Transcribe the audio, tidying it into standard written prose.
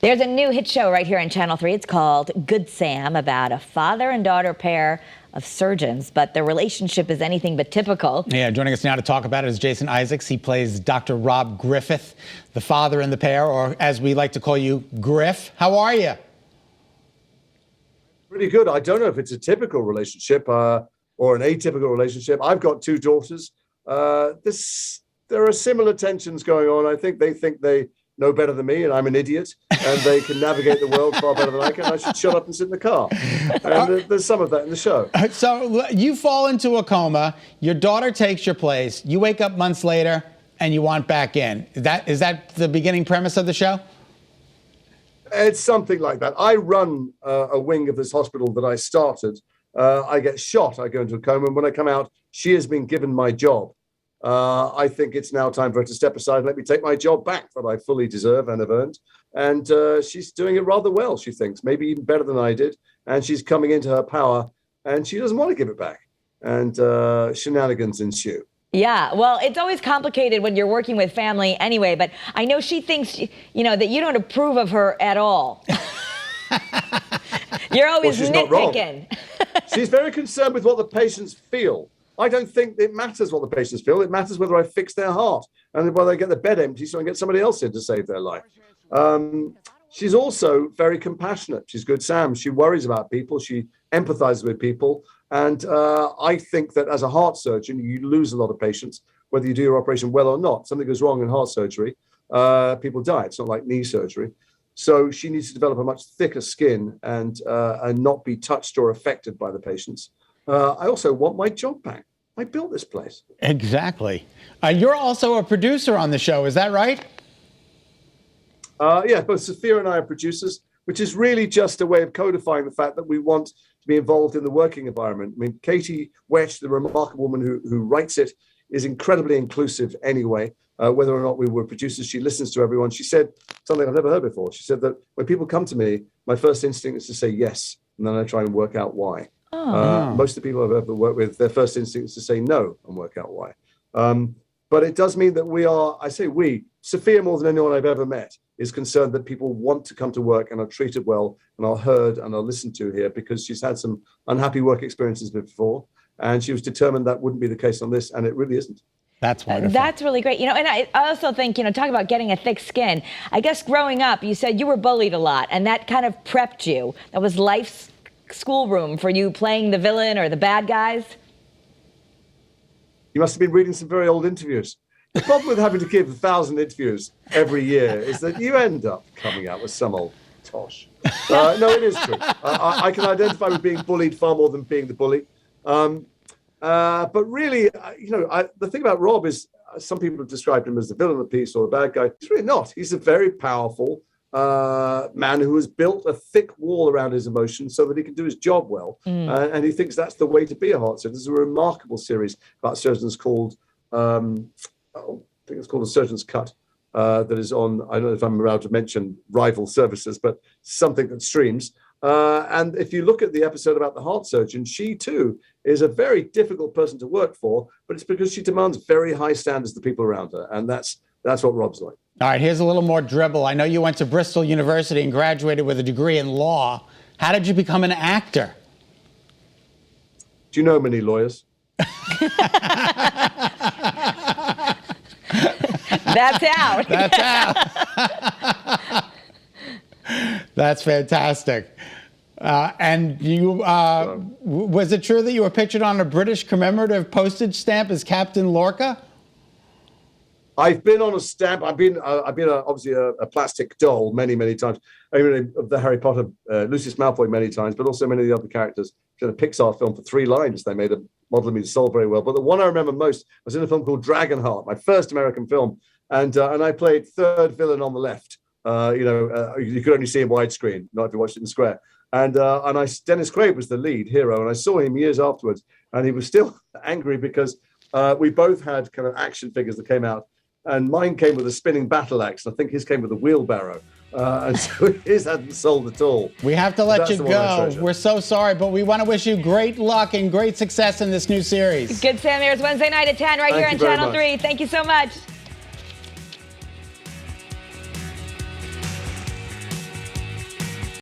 There's a new hit show right here on Channel 3. It's called Good Sam, about a father and daughter pair of surgeons, but their relationship is anything but typical. Yeah, joining us now to talk about it is Jason Isaacs. He plays Dr. Rob Griffith, the father in the pair, or as we like to call you, Griff. How are you? Pretty good. I don't know if it's a typical relationship or an atypical relationship. I've got two daughters. There are similar tensions going on. I think they know better than me, and I'm an idiot, and they can navigate the world far better than I can. I should shut up and sit in the car. And there's some of that in the show. So you fall into a coma. Your daughter takes your place. You wake up months later, and you want back in. Is that the beginning premise of the show? It's something like that. I run a wing of this hospital that I started. I get shot. I go into a coma, and when I come out, she has been given my job. I think it's now time for her to step aside and let me take my job back that I fully deserve and have earned. And she's doing it rather well, she thinks, maybe even better than I did. And she's coming into her power, and she doesn't want to give it back. And shenanigans ensue. Yeah, well, it's always complicated when you're working with family anyway, but I know she thinks, that you don't approve of her at all. You're always nitpicking. She's very concerned with what the patients feel. I don't think it matters what the patients feel. It matters whether I fix their heart and whether they get the bed empty so I can get somebody else in to save their life. She's also very compassionate. She's good Sam. She worries about people. She empathizes with people. And I think that as a heart surgeon, you lose a lot of patients, whether you do your operation well or not. Something goes wrong in heart surgery, people die. It's not like knee surgery. So she needs to develop a much thicker skin and not be touched or affected by the patients. I also want my job back. I built this place. Exactly. You're also a producer on the show, is that right? Yeah, both Sophia and I are producers, which is really just a way of codifying the fact that we want to be involved in the working environment. I mean, Katie Wesch, the remarkable woman who writes it, is incredibly inclusive anyway. Whether or not we were producers, she listens to everyone. She said something I've never heard before. She said that when people come to me, my first instinct is to say yes, and then I try and work out why. Most of the people I've ever worked with, their first instinct is to say no and work out why. But it does mean that Sophia more than anyone I've ever met is concerned that people want to come to work and are treated well and are heard and are listened to here because she's had some unhappy work experiences before. And she was determined that wouldn't be the case on this, and it really isn't. That's wonderful. That's really great. And I also think, talk about getting a thick skin. I guess growing up, you said you were bullied a lot, and that kind of prepped you. That was life's schoolroom for you playing the villain or the bad guys. You must have been reading some very old interviews. The problem with having to give 1,000 interviews every year is that you end up coming out with some old tosh. No, it is true. I can identify with being bullied far more than being the bully. But really, the thing about Rob is some people have described him as the villain of the piece or the bad guy. He's really not. He's a very powerful man who has built a thick wall around his emotions so that he can do his job well. And he thinks that's the way to be a heart surgeon. There's a remarkable series about surgeons called, I think it's called A Surgeon's Cut, that is on, I don't know if I'm allowed to mention rival services, but something that streams. And if you look at the episode about the heart surgeon, she too is a very difficult person to work for, but it's because she demands very high standards of the people around her. And that's what Rob's like. All right, here's a little more dribble. I know you went to Bristol University and graduated with a degree in law. How did you become an actor? Do you know many lawyers? That's out. That's out. That's fantastic. And you, was it true that you were pictured on a British commemorative postage stamp as Captain Lorca? I've been on a stamp. I've been obviously a plastic doll many, many times. I mean, of the Harry Potter, Lucius Malfoy many times, but also many of the other characters. In a Pixar film for 3 lines, they made a model of me to solve very well. But the one I remember most was in a film called Dragonheart, my first American film, and I played third villain on the left. You could only see him widescreen, not if you watched it in square. And Dennis Quaid was the lead hero, and I saw him years afterwards, and he was still angry because we both had kind of action figures that came out. And mine came with a spinning battle axe. I think his came with a wheelbarrow. And so his hadn't sold at all. We have to let you go. We're so sorry, but we want to wish you great luck and great success in this new series. Good Sam airs Wednesday night at 10 right here on Channel 3. Thank you so much.